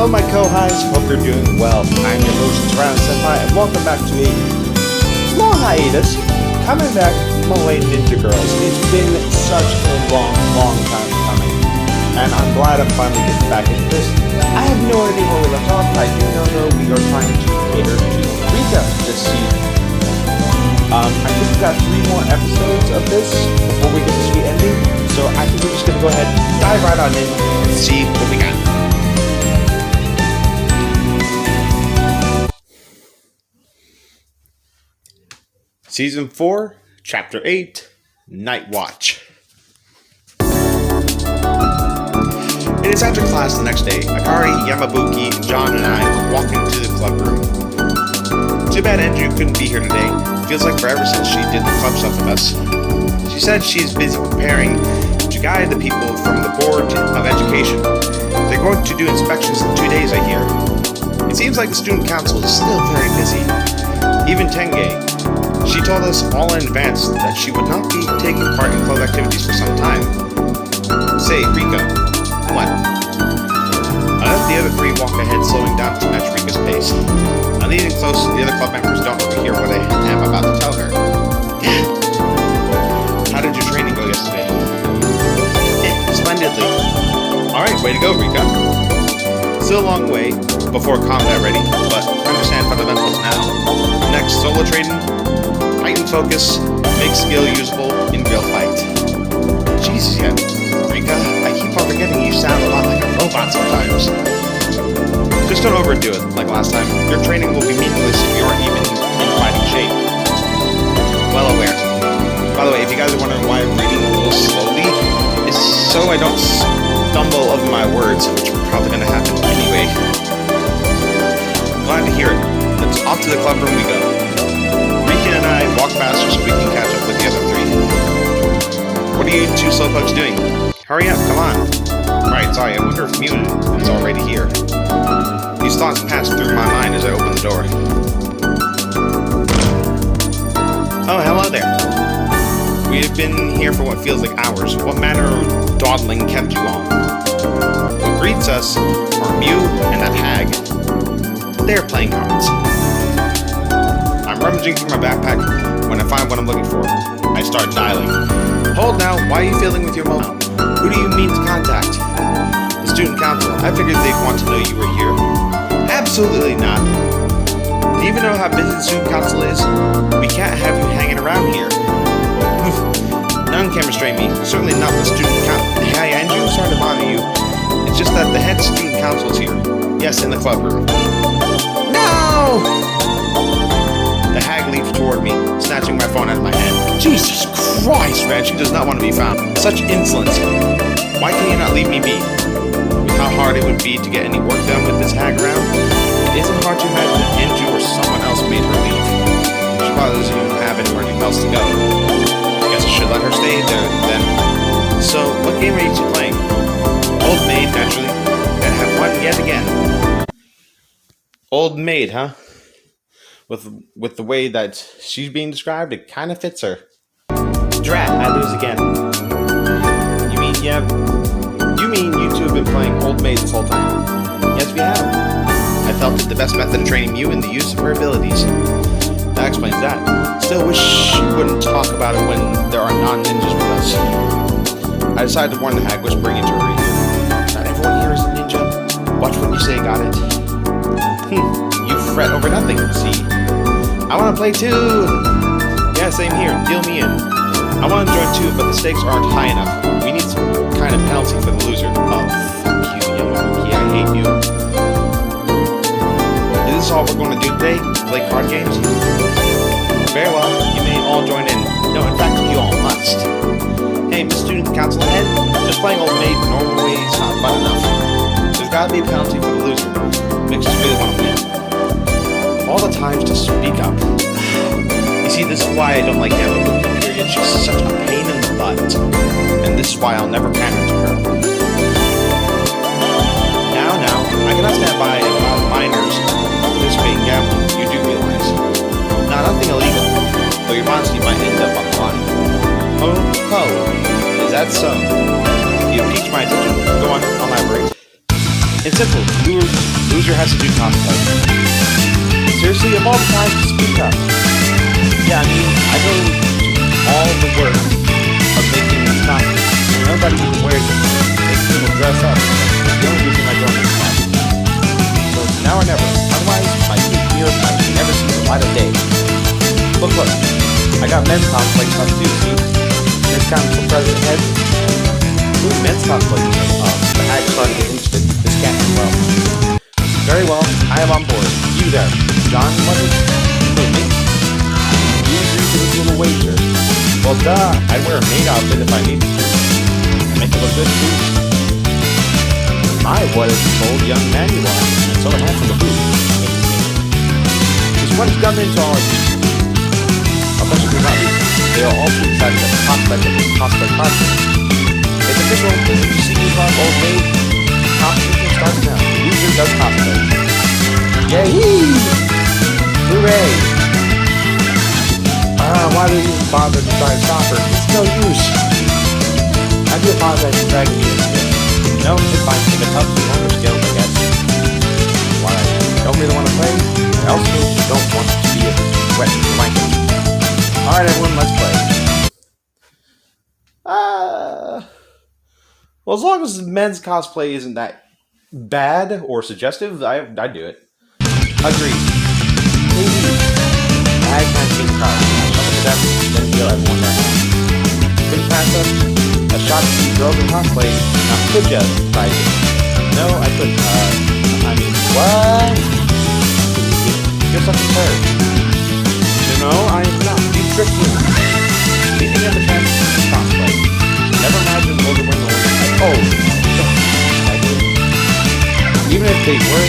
my co-highs, hope you're doing well. I'm your host, Round Senpai, and welcome back to a long hiatus. Coming back, Malay Ninja Girls. It's been such a long time coming, and I'm glad I'm finally getting back into this. I have no idea where we left off. I do know though we are trying to cater to Rika this season. I think we've got 3 more episodes of this before we get to the ending, so I think we're just gonna go ahead, dive right on in, and see what we got. Season 4, Chapter 8, Night Watch. It is after class the next day. Akari, Yamabuki, John, and I are walking to the club room. Too bad Andrew couldn't be here today. Feels like forever since she did the club stuff with us. She said she's busy preparing to guide the people from the Board of Education. They're going to do inspections in 2 days, I hear. It seems like the student council is still very busy. Even Tenge. She told us all in advance that she would not be taking part in club activities for some time. Say, Rika. What? I let the other 3 walk ahead, slowing down to match Rika's pace. I'm leaning close so the other club members don't overhear what I am about to tell her. How did your training go yesterday? Splendidly. Alright, way to go, Rika. Still a long way before combat ready, but understand fundamentals now. Next, solo training, heighten focus, make skill usable in real fight. Jesus, yeah, Rika, I keep on forgetting you sound a lot like a robot sometimes. Just don't overdo it, like last time. Your training will be meaningless if you aren't even in fighting shape. Well aware. By the way, if you guys are wondering why I'm reading a little slowly, it's so I don't stumble over my words, which are probably going to happen anyway. Glad to hear it. Let's off to the club room we go. Rikin and I walk faster so we can catch up with the other 3. What are you 2 slowpokes doing? Hurry up, come on. Right, sorry, I wonder if Mew is already here. These thoughts passed through my mind as I opened the door. Oh, hello there. We have been here for what feels like hours. What manner of dawdling kept you on? What greets us are Mew and that hag. They're playing cards. I'm rummaging through my backpack when I find what I'm looking for. I start dialing. Hold now, why are you fiddling with your mobile? Who do you mean to contact? The student council. I figured they'd want to know you were here. Absolutely not. Do you even know how busy the student council is? We can't have you hanging around here. None can restrain me. Certainly not the student council. Hey, Andrew, sorry to bother you. It's just that the head student council is here. Yes, in the club room. No! The hag leaps toward me, snatching my phone out of my hand. Jesus Christ, man, she does not want to be found. Such insolence. Why can you not leave me be? With how hard it would be to get any work done with this hag around, it isn't hard to imagine that Andrew or someone else made her leave. She probably doesn't even have anywhere else to go. Guess I should let her stay there then. So, what game are you 2 playing? Old Maid, naturally. And have won yet again. Old Maid, huh? With the way that she's being described, it kind of fits her. Drat, I lose again. You mean you 2 have been playing Old Maid this whole time? Yes, we have. I felt it the best method of training Mew in the use of her abilities. That explains that. Still wish she wouldn't talk about it when there are non-ninjas with us. I decided to warn the hag, whispering into her ear. Not everyone here is a ninja. Watch what you say, got it? You fret over nothing, see? I want to play too! Yeah, same here. Deal me in. I want to join too, but the stakes aren't high enough. We need some kind of penalty for the loser. Oh, fuck you, Yamabuki. I hate you. Is this all we're going to do today? Play card games? Very well. You may all join in. No, in fact, you all must. Hey, Miss Student Council ahead? Just playing Old Maid normally is not fun enough. There's got to be a penalty for the loser. Makes us really want to win. All the times to speak up. You see, this is why I don't like Yamabuki, period. She's such a pain in the butt. And this is why I'll never pander to her. Now, I cannot stand by and allow minors participate in gambling. You do realize. Now, nothing illegal, though your honesty might end up on the line. Oh, is that so? You piqued my attention. Go on, elaborate. It's simple. Loser has to do cosplay. Seriously, of all the time, speak up. Yeah, I mean, I go to all the work of making these costumes. Nobody even wears them. Makes people dress up. It's the only reason I joined this class. So it's now or never. Otherwise, my career might never see the light of day. Look. I got men's cosplay stuff too, see? Men's council president head. Ooh, men's cosplay. The hag starting to get interested. This can't end well. Very well, I am on board. You there. John, what is... Who, me? You agree to this little wager. Well, duh. I'd wear a maid outfit if I needed to. And make it look good, too. My, what is old young man you are. And so handsome a boot. Just what has gotten into all of you? I'll bet you not recent. They are all too excited at the prospect of this cosplay party. It's official. The UCD Club Old Maid competition starts now. The loser does cosplay. Yay! Hooray! Why do you even bother to try to stop her? It's no use. I do apologize for dragging you into this. No, it's fine. If it helps you on your skills, I guess. While I don't really want to play, I also don't want to be a wet blanket. Alright everyone, let's play. Well, as long as men's cosplay isn't that bad or suggestive, I'd do it. Agreed. Maybe. I can't see the car. Shuffle to death, then heal everyone their hand. Couldn't pass up a shot to see girls in cosplay. Now could ya, Raijin? No, I couldn't. I mean, what? You're such a turd. No, I am not. You tricked me. Leaving at the chance to see cosplay. Never imagined older women were like, oh, I do. Even if they were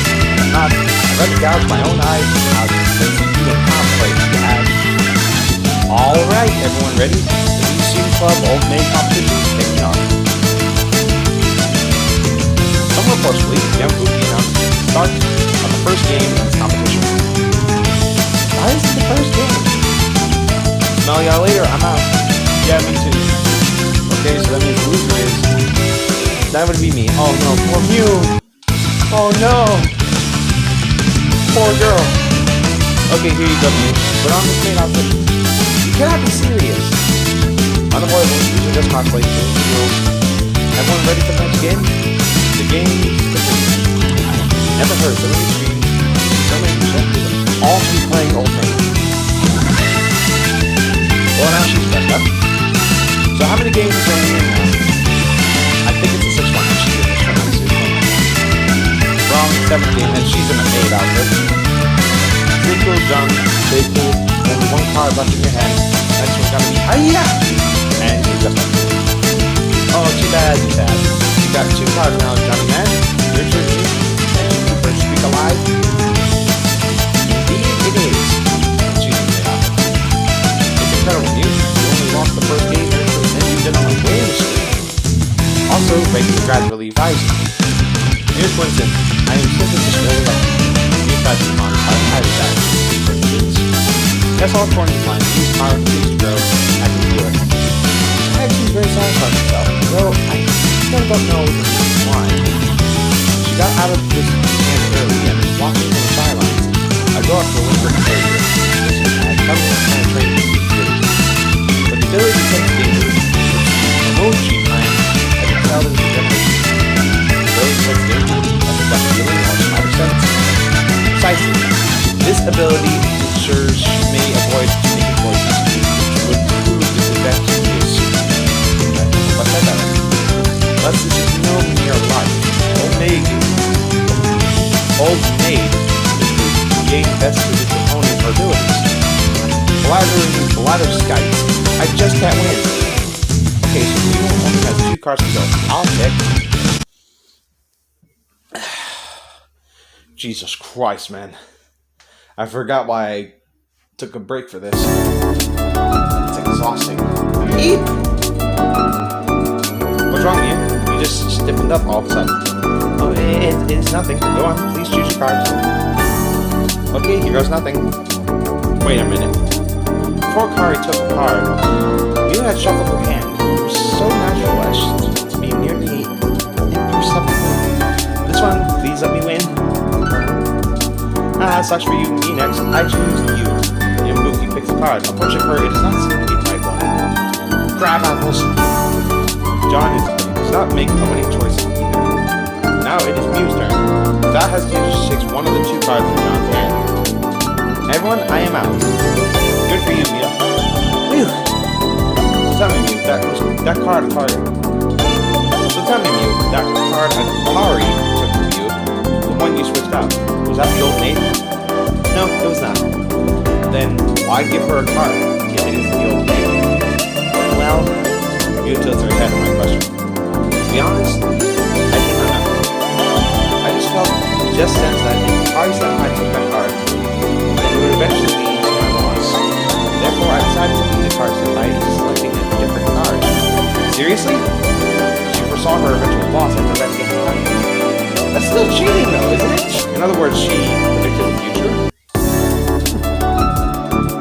not, I'd rather gouge my own eyes out than see you in cosplay, you had. Alright, everyone ready? The UCD Club Old Maid competition is kicking off. Somewhere forcefully, young Buki announced the start of the first game in this competition. Why is it the first game? Smell y'all later, I'm out. Yeah, me too. Okay, so that means the loser is... That would be me. Oh no, poor Mew! Oh no! Poor girl. Okay, here you go, Mew. Put on this maid outfit. You cannot be serious. Unavoidable, loser just cosplay. Everyone ready for the next game? The game is complete. I've never heard so many screams, so many rejected, all from playing Old Maid. Well, now she's dressed up. So how many games is going in now? I think it's a 6-1 and she's in this one. Wrong, 7th game, and she's in a maid outfit. Twinkle, jump, twinkle, only one card left in your hand. Next one's gotta be hiya! And you're just like, oh, too bad, too sad. You got 2 cards now, Johnny Man. Your turn, you. And you first streak alive. Indeed, it is. And she's in the maid outfit. It's incredible news. You only lost the first game, and you did on a winning streak. Also, rating gradually rising. Here's Winston. I am simply just really lucky. You tried to modify highly valuable for kids. Guess all according to mine, these power please grow. I can feel it. I seems very satisfied with herself, though I still don't know the reason why. She got out of this hand early and is walking from the sidelines. I go up to a whisper to her. Listen, I had come to penetrate these abilities. But the ability to sense danger, which is a low G plan, has excelled in generation. The ability to sense danger, as a gut feeling or spider sense. Precisely. This ability ensures she may avoid making choices which would prove disadvantageous. But said that. Thus, this is no mere life. Old Maid is the game best to its opponent or abilities. Bladder skites. I just can't win. Okay, so Mew only has 2 cards to go. I'll pick. Jesus Christ, man. I forgot why I took a break for this. It's exhausting. Eep! What's wrong with you? You just stiffened up all of a sudden. Oh, it's nothing. Go on, please choose your cards. Okay, here goes nothing. Wait a minute. Before Kari took a card, you had shuffled her hand. It was so natural as to be nearly imperceptible. This one, please That sucks for you. Me next. I choose you. Mbuki picks a card. Approaching her, it does not seem to be the right one. Crab apples. John does not make a winning choice either. Now it is Mew's turn. Without hesitation, she takes one of the two cards from John's hand. Everyone, I am out. Good for you, Mew. Whew. So tell me, Mew, that card Atari. So tell me, Mew, that card Atari took from you, the one you switched out, was that the old maid? No, it was not. Then why give her a card if it isn't the old maid? Well, Mew tilts her head at my question. To be honest, I did not know. I just sensed that if Atari Senpai took that card, then it would eventually lead to my loss. Therefore, I decided to lead Atari Senpai into selecting a different card. Seriously? She foresaw her eventual loss and prevented getting the card. That's still cheating though, isn't it? In other words, she predicted the future?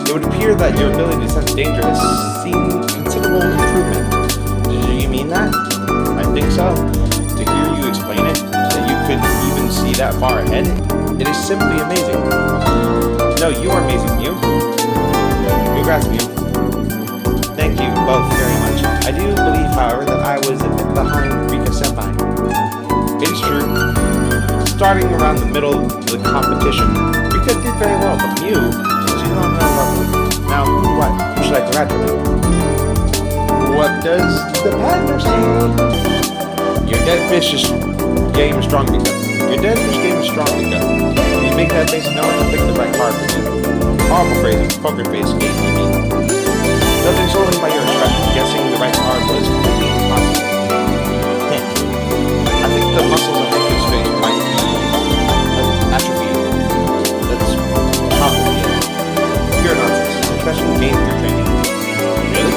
It would appear that your ability to sense danger has seen considerable improvement. Do you mean that? I think so. To hear you explain it, that you could even see that far ahead, it is simply amazing. No, you are amazing, Mew. Congrats, Mew. Thank you both very much. I do believe, however, that I was a bit behind Rika Senpai. It is true. Starting around the middle of the competition, Rika did very well, but Mew, she's on another level. Now, who should I congratulate? What does the pattern say? Your dead fish game is strong, Rika. Your dead fish game is strong, Rika. When you make that face, no one can pick the right card for you. Horrible phrase, poker face game, you mean. Judging solely by your expression, guessing the right card was completely impossible. I think the muscles of Rika's face might be atrophy. That's probably it. Pure nonsense. It's a special game for training. Really?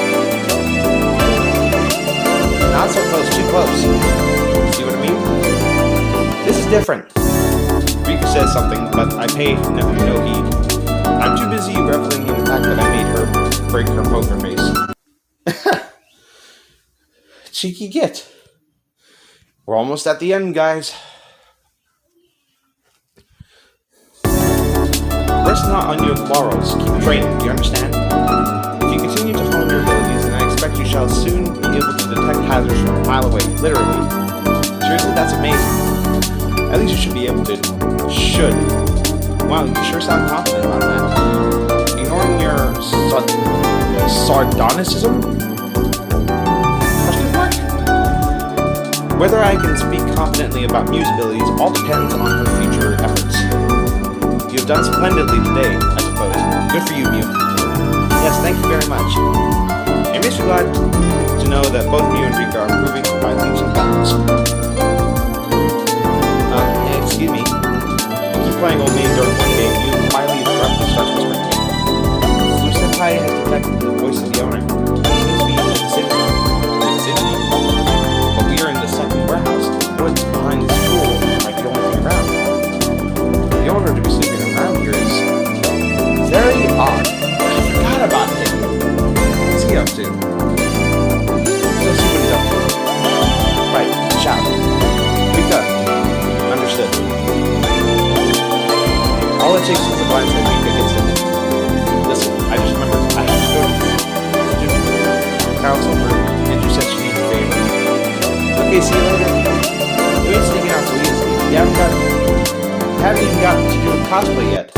Not so close, too close. See what I mean? This is different. Rika says something, but I pay no heed. I'm too busy reveling in the fact that I made her break her poker face. Cheeky git. We're almost at the end, guys. Rest not on your laurels. Keep training, do you understand? If you continue to hone your abilities, then I expect you shall soon be able to detect hazards from a mile away, literally. Seriously, that's amazing. At least you should be able to. Should. Wow, you sure sound confident about that. Ignoring your sardonicism? Question mark? Whether I can speak confidently about Mew's abilities all depends on her future efforts. You have done splendidly today, I suppose. Good for you, Mew. Yes, thank you very much. It makes me glad to know that both Mew and Rika are improving by leaps and bounds. Excuse me. You keep playing old maid during one game, you quietly abruptly starts whispering to me. Fu Senpai has detected the voice of the owner. It seems to be in the vicinity. But we are in the second warehouse. The woods behind the school might be the only thing around. The owner to be sleeping around here is very odd. I forgot about him. What's he up to? Let's see what he's up to. Right, shout. Rika. Understood. All it takes is a glance at Rika gets it. Listen, I just remembered I have to go to the student council room, and you said she needs a favor. Okay, see you later. You ain't sneaking out so easily. You haven't even gotten to do a cosplay yet.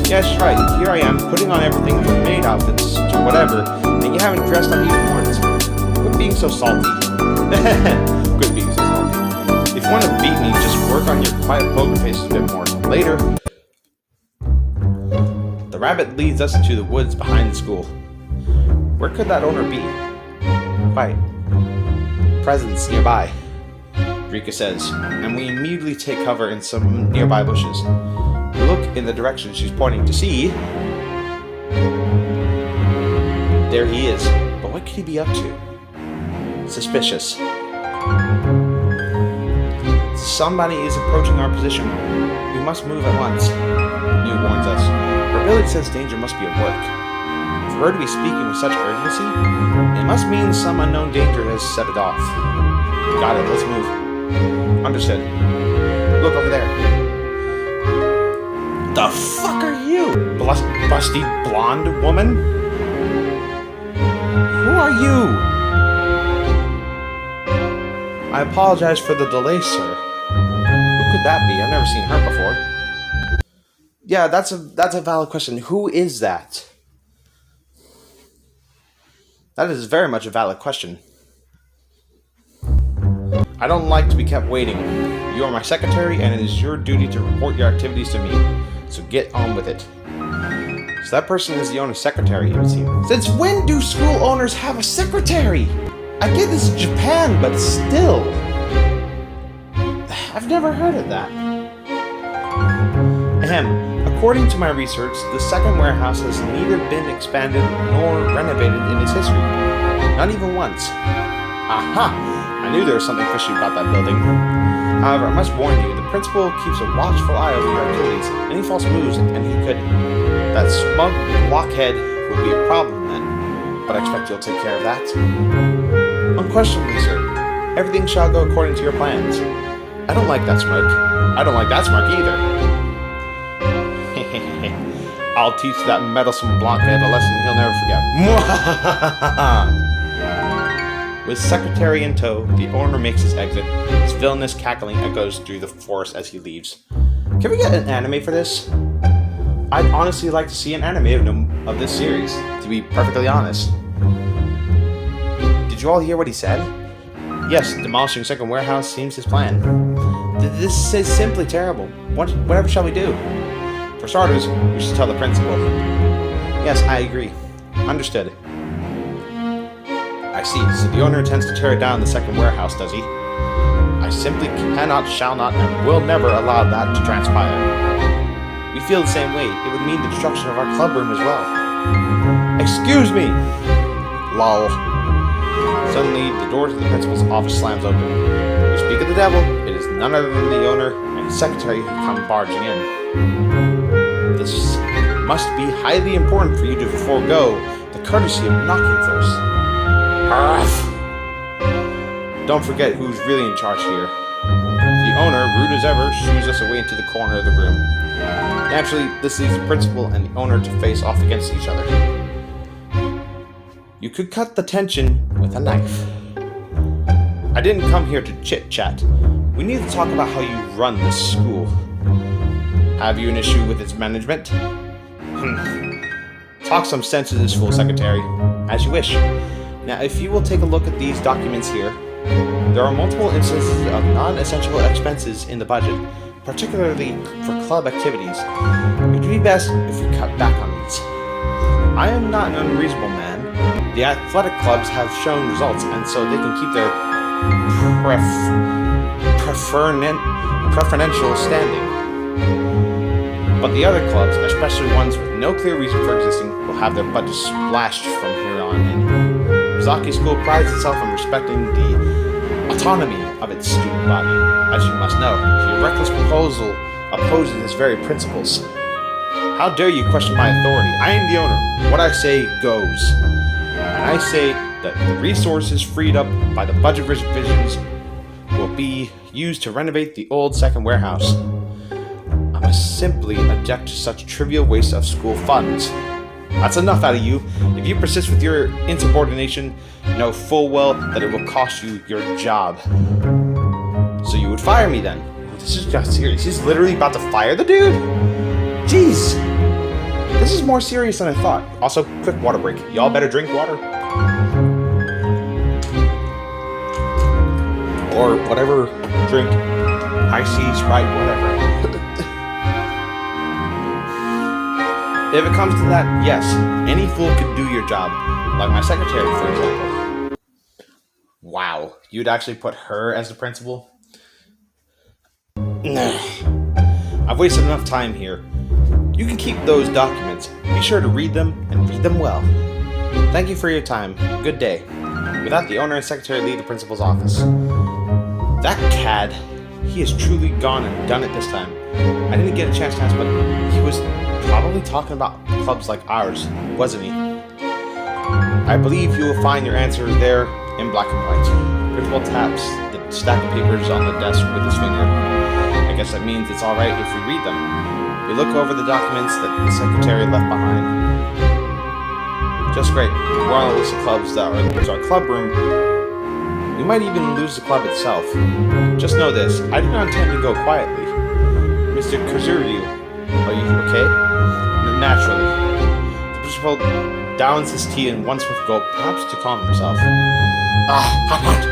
Yes, right. Here I am, putting on everything from maid outfits to whatever, and you haven't dressed up unicorns. Quit being so salty. Quit being so salty. If you want to beat me, just work on your quiet poker faces a bit more. Later. The rabbit leads us into the woods behind the school. Where could that owner be? Quiet. Presence nearby, Rika says, and we immediately take cover in some nearby bushes. We look in the direction she's pointing to see. There he is. But what could he be up to? Suspicious. Somebody is approaching our position. We must move at once. Mew warns us. Her ability sense danger must be at work. For her to be speaking with such urgency, it must mean some unknown danger has set it off. Got it, let's move. Understood. Look over there. the fuck are you? Busty blonde woman? Who are you? I apologize for the delay, sir. Who could that be? I've never seen her before. Yeah, that's a valid question. Who is that? That is very much a valid question. I don't like to be kept waiting. You are my secretary, and it is your duty to report your activities to me. So get on with it. So that person is the owner's secretary, it would seem. Since when do school owners have a secretary? I get this in Japan, but still. I've never heard of that. Ahem. According to my research, the second warehouse has neither been expanded nor renovated in its history. Not even once. Aha! I knew there was something fishy about that building. However, I must warn you, the principal keeps a watchful eye over your activities. Any false moves, and he could... That smug blockhead would be a problem then. But I expect you'll take care of that. Unquestionably, sir. Everything shall go according to your plans. I don't like that smirk. I don't like that smirk either. I'll teach that meddlesome blockhead a lesson he'll never forget. With secretary in tow, the owner makes his exit. His villainous cackling echoes through the forest as he leaves. Can we get an anime for this? I'd honestly like to see an anime of this series, to be perfectly honest. Did you all hear what he said? Yes, demolishing second warehouse seems his plan. This is simply terrible. Whatever shall we do? For starters, we should tell the principal. Yes, I agree. Understood. I see. So the owner intends to tear down the second warehouse, does he? I simply cannot, shall not, and will never allow that to transpire. We feel the same way. It would mean the destruction of our club room as well. Excuse me! Lol. Suddenly, the door to the principal's office slams open. You speak of the devil, it is none other than the owner and his secretary who come barging in. This must be highly important for you to forego the courtesy of knocking first. Arrgh. Don't forget who's really in charge here. The owner, rude as ever, shoos us away into the corner of the room. Naturally, this leaves the principal and the owner to face off against each other. You could cut the tension with a knife. I didn't come here to chit-chat. We need to talk about how you run this school. Have you an issue with its management? Talk some sense to this fool, secretary. As you wish. Now, if you will take a look at these documents here, there are multiple instances of non-essential expenses in the budget, particularly for club activities. It would be best if we cut back on these. I am not an unreasonable man. The athletic clubs have shown results, and so they can keep their preferential standing. But the other clubs, especially ones with no clear reason for existing, will have their budgets splashed from here on in. Mizaki School prides itself on respecting the autonomy of its student body. As you must know, your reckless proposal opposes its very principles. How dare you question my authority? I am the owner. What I say goes. And I say that the resources freed up by the budget revisions will be used to renovate the old second warehouse. I must simply object to such trivial waste of school funds. That's enough out of you. If you persist with your insubordination, know full well that it will cost you your job. So you would fire me then? This is just serious. He's literally about to fire the dude? Jeez. This is more serious than I thought. Also, quick water break. Y'all better drink water. Or whatever drink. Icy, Sprite, whatever. If it comes to that, yes, any fool could do your job. Like my secretary, for example. Wow, you'd actually put her as the principal? I've wasted enough time here. You can keep those documents. Be sure to read them, and read them well. Thank you for your time. Good day. With that, the owner and secretary leave the principal's office. That cad, he has truly gone and done it this time. I didn't get a chance to ask, but he was probably talking about clubs like ours, wasn't he? I believe you will find your answer there in black and white. Principal taps the stack of papers on the desk with his finger. I guess that means it's alright if we read them. We look over the documents that the secretary left behind. Just great. We're on a list of clubs that are in our club room. We might even lose the club itself. Just know this, I do not intend to go quietly. Mr. Kazuryu, are you okay? Naturally. The principal downs his tea in one swift gulp, perhaps to calm himself. Hot.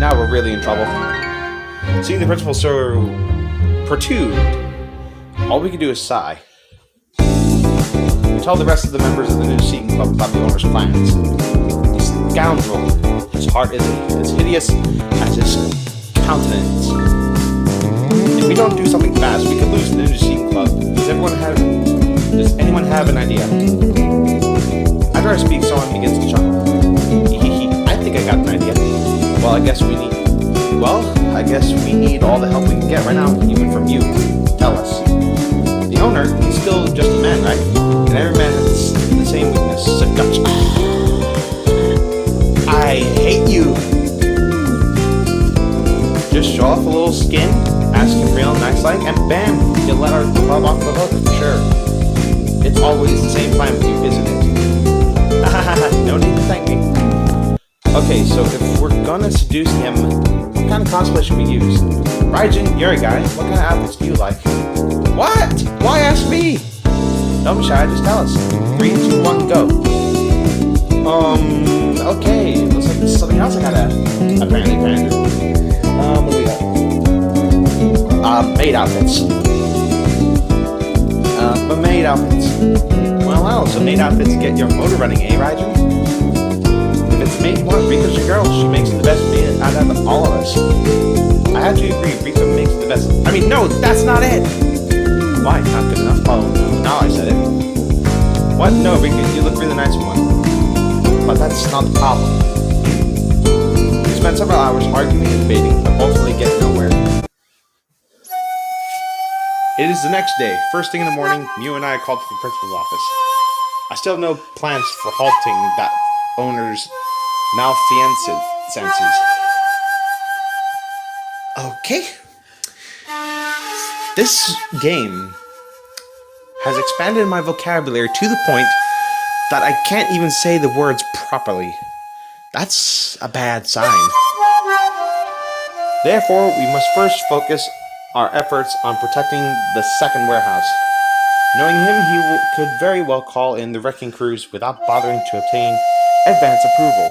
Now we're really in trouble. Seeing the principal so perturbed, all we can do is sigh. We tell the rest of the members of the new seeking club about the owner's plans. This scoundrel, his heart is as hideous as his countenance. If we don't do something fast, we could lose the new seeking club. Does anyone have an idea? After I speak, someone begins to chuckle. I think I got an idea. Well, I guess we need all the help we can get right now, even from you. Tell us. The owner, he's still just a man, right? And every man has the same weakness. Seduction. I hate you. Just show off a little skin, ask him real nice like, and bam, you'll let our club off the hook for sure. It's always the same plan with you, isn't it? No need to thank me. Okay, so if we're gonna seduce him, what kind of cosplay should we use? Raijin, you're a guy. What kind of outfits do you like? What? Why ask me? Don't be shy, just tell us. 3, 2, 1, go. Okay. Looks like there's something else I gotta ask. Apparently. What do we got? Maid outfits. Maid outfits. Well, so maid outfits get your motor running, eh, Raijin? If it's maid you want, Rika's your girl. She makes the best maid out of all of us. I had to agree, Rika makes the best. I mean, no, that's not it! Why? Not good enough? Oh, no, now I said it. What? No, Rika, you look really nice in one. But that's not the problem. We spent several hours arguing and debating, but ultimately get nowhere. It is the next day. First thing in the morning, Mew and I are called to the principal's office. I still have no plans for halting that owner's malfeasance. Okay. This game has expanded my vocabulary to the point that I can't even say the words properly. That's a bad sign. Therefore, we must first focus our efforts on protecting the second warehouse. Knowing him, he could very well call in the wrecking crews without bothering to obtain advance approval.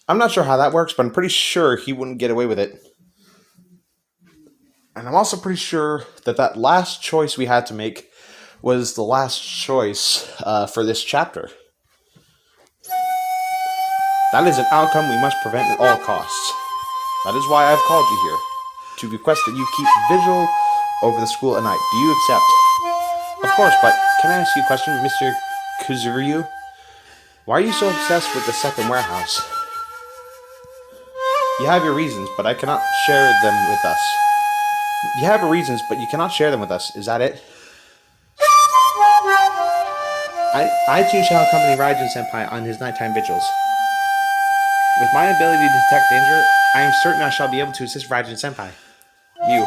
I'm not sure how that works, but I'm pretty sure he wouldn't get away with it. And I'm also pretty sure that last choice we had to make was the last choice for this chapter. That is an outcome we must prevent at all costs. That is why I've called you here, to request that you keep vigil over the school at night. Do you accept? Of course, but can I ask you a question, Mr. Kuzuryu? Why are you so obsessed with the second warehouse? You have your reasons, but I cannot share them with us. You have your reasons, but you cannot share them with us. Is that it? I too shall accompany Raijin-senpai on his nighttime vigils. With my ability to detect danger, I am certain I shall be able to assist Raijin-senpai. You.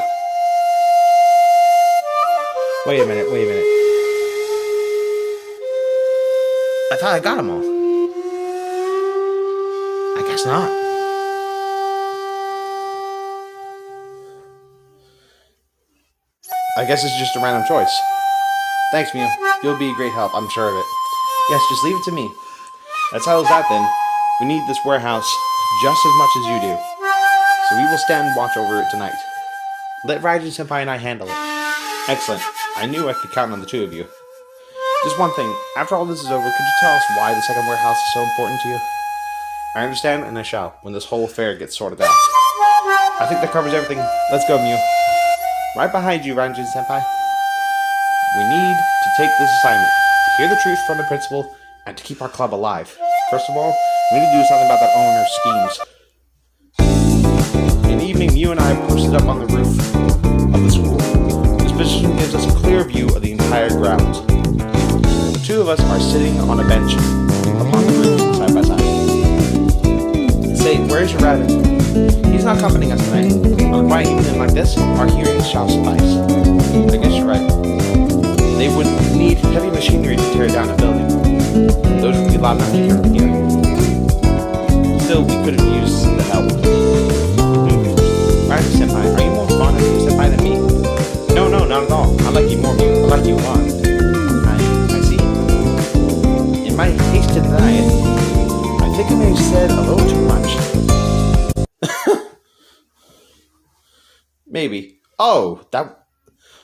Wait a minute. I thought I got them all. I guess not. I guess it's just a random choice. Thanks, Mew. You'll be a great help, I'm sure of it. Yes, just leave it to me. That settles that then. We need this warehouse just as much as you do. So we will stand watch over it tonight. Let Raijin-senpai and I handle it. Excellent. I knew I could count on the two of you. Just one thing. After all this is over, could you tell us why the second warehouse is so important to you? I understand, and I shall, when this whole affair gets sorted out. I think that covers everything. Let's go, Mew. Right behind you, Raijin-senpai. We need to take this assignment, to hear the truth from the principal, and to keep our club alive. First of all, we need to do something about that owner's schemes. In the evening, Mew and I posted up on the roof of the school. This position gives us a clear view of the entire grounds. The two of us are sitting on a bench upon the roof, side by side. Say, where's your rabbit? He's not accompanying us tonight. On a quiet evening like this, our hearing shall suffice. I guess you're right. They would need heavy machinery to tear down a building. Those would be loud enough to hear from here. Still, we could have used the help. Raijin Senpai, are you more fond of you Senpai than me? No, not at all. I like you more, Mew. I like you a lot. I see. In my haste to deny it, I think I may have said a little too much. Maybe. Oh, that...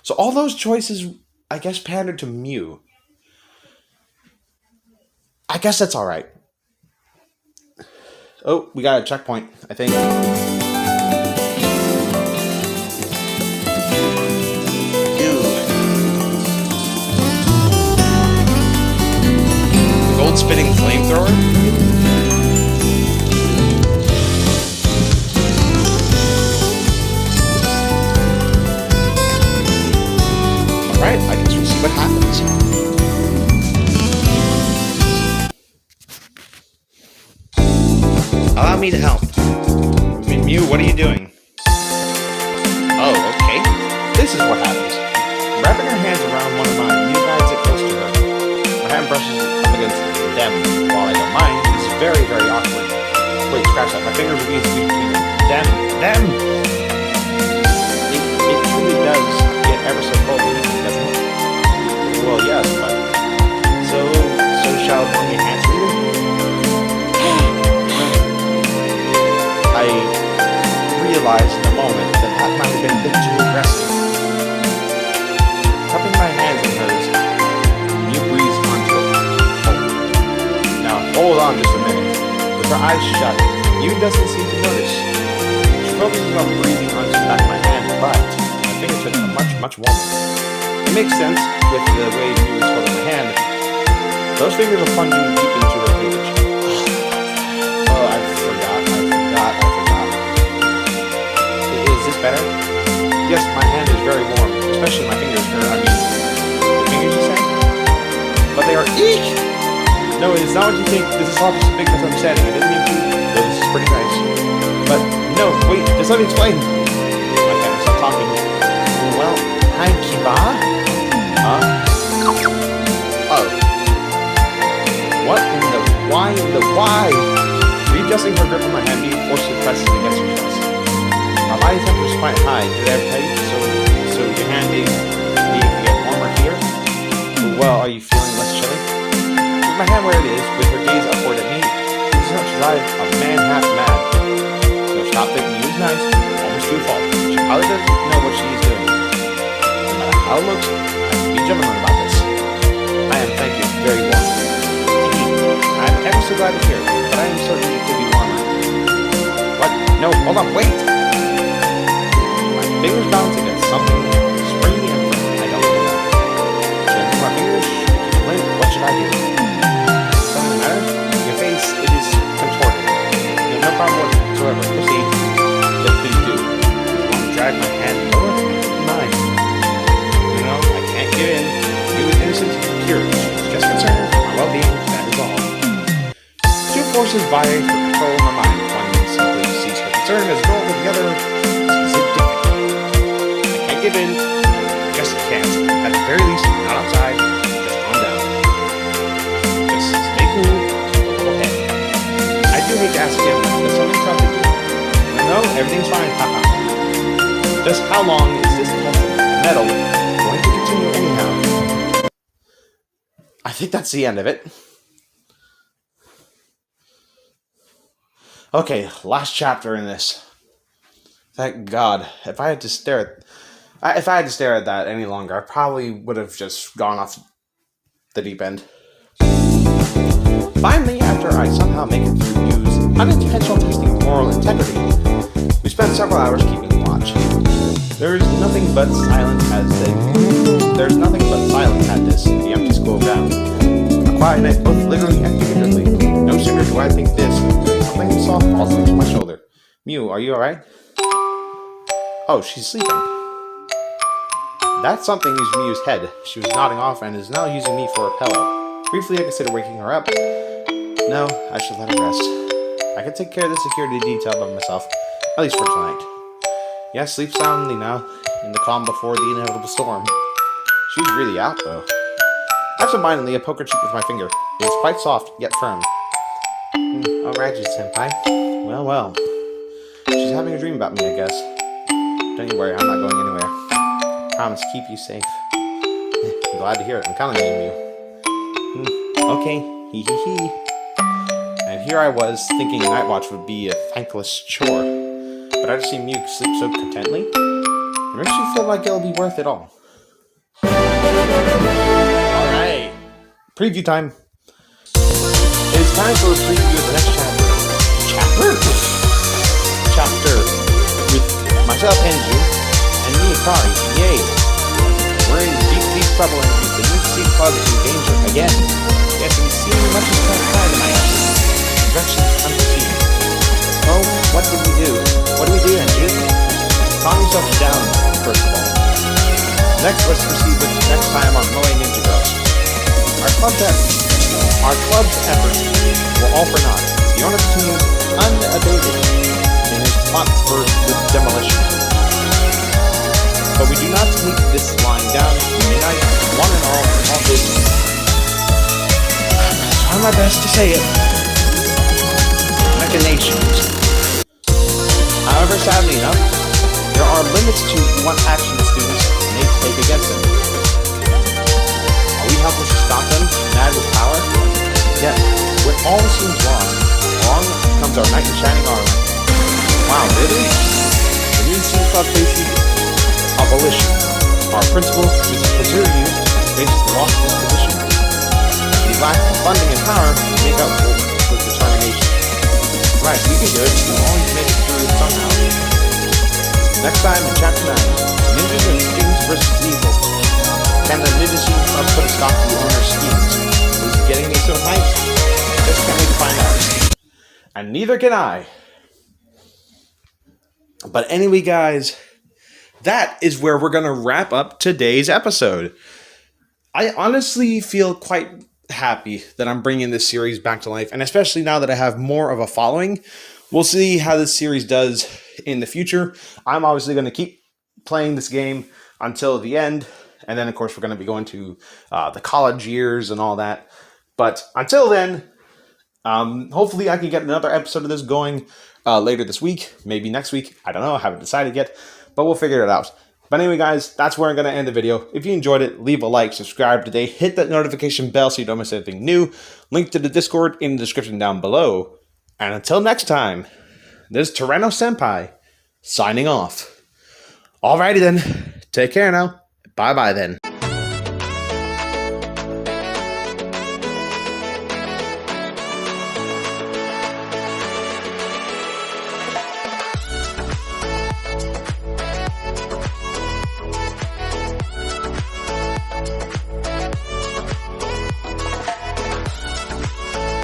So all those choices, I guess, pandered to Mew. I guess that's alright. Oh, we got a checkpoint, I think. Gold spitting flamethrower? Alright, I guess we'll see what happens. Allow me to help. Mew, what are you doing? Oh, okay. This is what happens. Wrapping her hands around one of mine, Mew guides it close to her. My hand brushes up against them while I don't mind. It's very, very awkward. Wait, scratch that. My fingers are being squeezed between them. Them! It truly does get ever so cold, doesn't it? Well, yes, but... So shall my hands for you? I realized in a moment that might have been a bit too aggressive. Cupping my hands in hers, Mew breathes onto it. Now, hold on just a minute. With her eyes shut, Mew doesn't seem to notice. She focuses on breathing onto the back of my hand, but my fingertips are much warmer. It makes sense with the way Mew is holding my hand. Those fingers are plunging deep into her cleavage. Oh, I forgot. Is this better? Yes, my hand is very warm, especially my fingers. The fingers you say? But they are eek! No, it's not what you think. This is all just a big misunderstanding. I didn't mean to. Though this is pretty nice. But no, wait, just let me explain. I can't stop talking. Well, hi, Kiba. Huh? Oh. What in the why? Readjusting her grip on my hand, Mew forcibly presses against her chest. My body temperature is quite high. Did I ever tell you? So your hand may get warmer here? Well, are you feeling less chilly? With my hand where it is, with her gaze upward at me, this is how to drive a man half mad. No, stop thinking you is nice, almost to a fault. She probably doesn't know what she is doing. No matter how it looks, I can be gentleman about this. I am, thank you, very warm. I'm ever so glad to hear it, but I am certain it could be warmer. What? No, hold on, wait! Fingers bounce against something springy and firm. I don't know. Should I move my fingers? What should I do? Something the matter? Your face, it is contorted. No problem whatsoever. Proceed. Yes, please do. You want to drag my hand lower? Mine. You know, I can't give in. You is innocent and pure. She's just concerned for my well-being. That is all. Two forces vie for control of my mind. One simply sees her concern as a goal, but the other sees it differently. Give in, I just can't. At the very least, not outside, just calm down. Just stay cool, keep a level head. I do hate to ask him, but something troubling you. No, everything's fine, haha. Just how long is this metal going to continue anyhow? I think that's the end of it. Okay, last chapter in this. Thank God. If I had to stare at that any longer, I probably would have just gone off the deep end. Finally, after I somehow make it through Mew's unintentional testing of moral integrity, we spent several hours keeping watch. There's nothing but silence at this, the empty school ground. A quiet night, both literally and figuratively. No sooner do I think this, than something soft falls onto my shoulder. Mew, are you alright? Oh, she's sleeping. That something is Mew's head. She was nodding off and is now using me for a pillow. Briefly, I considered waking her up. No, I should let her rest. I can take care of the security detail by myself. At least for tonight. Yes, sleep soundly now, in the calm before the inevitable storm. She's really out, though. Absent-mindedly, I poke her cheek with my finger. It is quite soft, yet firm. Oh, Raijin senpai. Well, well. She's having a dream about me, I guess. Don't you worry, I'm not going anywhere. Promise, keep you safe. I'm glad to hear it. I'm counting on you. Okay, hee hee hee. And here I was, thinking night watch would be a thankless chore. But I just see Mew sleep so contently. It makes you feel like it'll be worth it all. Alright. Preview time. It is time for a preview of the next chapter. Chapter with myself, Enju, and me, Akari. Yay! We're in deep trouble, and the New Sea Club is in danger again. Yes, we seem much as time tonight. Directions unforeseen. Oh, what did we do? What do we do, Enju? Calm yourself down, first of all. Next, let's proceed with next time on Moe Ninja Girls. Our club's efforts were all for naught. The owner continues unabated in his plots for the demolition. But we do not take this lying down. We unite one and all business. Try my best to say it. Machinations. However, sadly enough, there are limits to what action students may take against them. Are we helpless to stop them, mad with power? Yet, when all seems lost, along comes our knight in shining armor. Wow, really? The new Sea Club faces abolition. Our principal, Mrs. Kazuryu, faces the loss of his position. We lack funding and power to make up for with determination. Right, we can do it. We'll always make it through somehow. Next time in Chapter 9, Ninjas and Students versus Evil. Can the Ninja Student Club put a stop to the owner's schemes? Is it getting me so hyped? Just can't wait to find out. And neither can I. But anyway, guys, that is where we're going to wrap up today's episode. I honestly feel quite happy that I'm bringing this series back to life, and especially now that I have more of a following. We'll see how this series does in the future. I'm obviously going to keep playing this game until the end, and then of course we're going to be going to the college years and all that. But until then, hopefully I can get another episode of this going later this week, maybe next week. I don't know, I haven't decided yet, but we'll figure it out. But anyway, guys, that's where I'm going to end the video. If you enjoyed it, leave a like, subscribe today, hit that notification bell so you don't miss anything new. Link to the Discord in the description down below. And until next time, this is Tyranno Senpai signing off. Alrighty then, take care now. Bye-bye then.